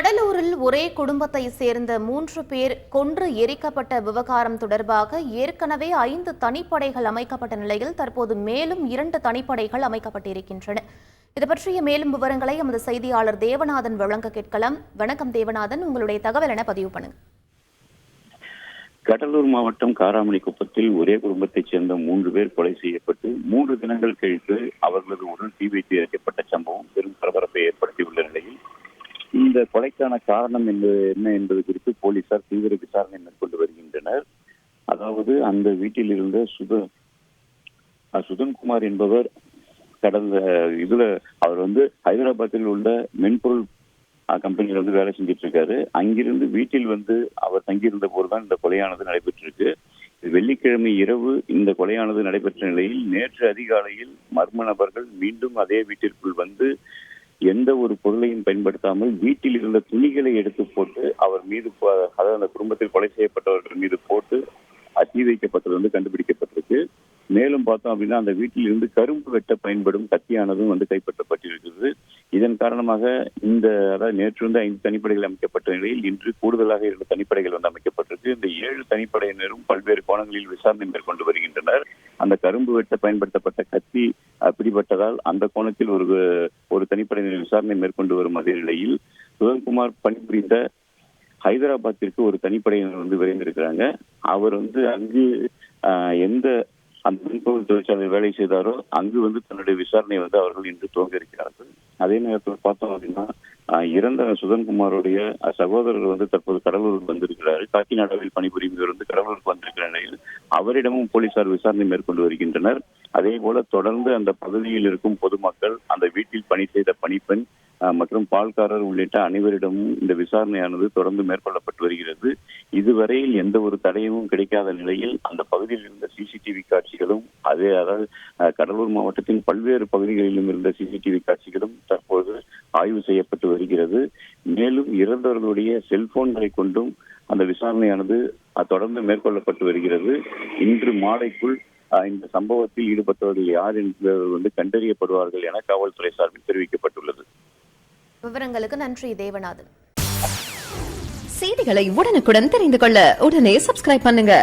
கடலூரில் ஒரே குடும்பத்தை சேர்ந்த 3 பேர் கொன்று எரிக்கப்பட்ட விவகாரம் தொடர்பாக ஏற்கனவே 5 தனிப்படைகள் அமைக்கப்பட்ட நிலையில் தற்போது மேலும் 2 தனிப்படைகள் அமைக்கப்பட்டிருக்கின்றன. இது பற்றிய மேலும் விவரங்களை எமது செய்தியாளர் தேவநாதன் வழங்க கேட்கலாம். வணக்கம் தேவநாதன், உங்களுடைய தகவல் என பதிவு பண்ணுங்க. கடலூர் மாவட்டம் காராமணிக்குப்பத்தில் ஒரே குடும்பத்தைச் சேர்ந்த 3 பேர் கொலை செய்யப்பட்டு 3 தினங்கள் கழித்து அவர்களது உடல் தீ வைத்து எரிக்கப்பட்ட சம்பவம் பெரும் பரபரப்பை ஏற்படுத்தியுள்ள நிலையில் இந்த கொலைக்கான காரணம் என்ன என்பது குறித்து போலீசார் தீவிர விசாரணை மேற்கொண்டு வருகின்றனர். அதாவது அந்த வீட்டில் இருந்த சுதன்குமார் என்பவர் அவர் ஹைதராபாத்தில் உள்ள மென்பொருள் கம்பெனியில வேலை செஞ்சிட்டு இருக்காரு. அங்கிருந்து வீட்டில் அவர் தங்கியிருந்த போதுதான் இந்த கொலையானது நடைபெற்றிருக்கு. வெள்ளிக்கிழமை இரவு இந்த கொலையானது நடைபெற்ற நிலையில் நேற்று அதிகாலையில் மர்ம நபர்கள் மீண்டும் அதே வீட்டிற்குள் எந்த ஒரு பொருளையும் பயன்படுத்தாமல் வீட்டில் இருந்த துணிகளை எடுத்து போட்டு அவர் மீது, அதாவது அந்த குடும்பத்தில் கொலை செய்யப்பட்டவர்கள் மீது போட்டு தீ வைக்கப்பட்டது கண்டுபிடிக்கப்பட்டிருக்கு. மேலும் பார்த்தோம் அப்படின்னா அந்த வீட்டில் இருந்து கரும்பு வெட்ட பயன்படும் கத்தியானதும் கைப்பற்றப்பட்டிருக்கிறது. இதன் காரணமாக அதாவது நேற்று 5 தனிப்படைகள் அமைக்கப்பட்ட நிலையில் இன்று கூடுதலாக 2 தனிப்படைகள் அமைக்கப்பட்டிருக்கு. இந்த 7 தனிப்படையினரும் பல்வேறு கோணங்களில் விசாரணை மேற்கொண்டு வருகின்றனர். அந்த கரும்பு வெட்ட பயன்படுத்தப்பட்ட கத்தி பிடிபட்டதால் அந்த கோணத்தில் ஒரு தனிப்படையினர் விசாரணை மேற்கொண்டு வரும் அதே நிலையில் சுதன்குமார் பணிபுரிந்த ஹைதராபாத்திற்கு ஒரு தனிப்படையினர் விரைந்திருக்கிறாங்க. அவர் அங்கு எந்த அந்த மென்பொருள் தொழிற்சாலை வேலை செய்தாரோ அங்கு தன்னுடைய விசாரணை அவர்கள் இன்று துவங்க இருக்கிறார்கள். அதே நேரத்தில் பார்த்தோம் அப்படின்னா இறந்த சுதன்குமாருடைய சகோதரர் தற்போது கடலூருக்கு வந்திருக்கிறார். காக்கிநாடாவில் பணிபுரியும் இவர் கடலூருக்கு வந்திருக்கிற நிலையில் அவரிடமும் போலீசார் விசாரணை மேற்கொண்டு வருகின்றனர். அதே போல தொடர்ந்து அந்த பகுதியில் இருக்கும் பொதுமக்கள், அந்த வீட்டில் பணி செய்த பணிப்பெண் மற்றும் பால்காரர் உள்ளிட்ட அனைவரிடமும் இந்த விசாரணையானது தொடர்ந்து மேற்கொள்ளப்பட்டு வருகிறது. இதுவரையில் எந்த ஒரு தடயமும் கிடைக்காத நிலையில் அந்த பகுதியில் இருந்த சிசிடிவி காட்சிகளும் அதாவது கடலூர் மாவட்டத்தின் பல்வேறு பகுதிகளிலும் இருந்த சிசிடிவி காட்சிகளும் தற்போது ஆய்வு செய்யப்பட்டு வருகிறது. மேலும் இறந்தவர்களுடைய செல்போன்களை கொண்டும் அந்த விசாரணையானது தொடர்ந்து மேற்கொள்ளப்பட்டு வருகிறது. இன்று மாலைக்குள் இந்த சம்பவத்தில் ஈடுபட்டவர்கள் யார் என்பவர்கள் கண்டறியப்படுவார்கள் என காவல்துறை சார்பில் தெரிவிக்கப்பட்டுள்ளது. விவரங்களுக்கு நன்றி தேவநாதன். செய்திகளை உடனுக்குடன் தெரிந்து கொள்ள உடனே சப்ஸ்கிரைப் பண்ணுங்க.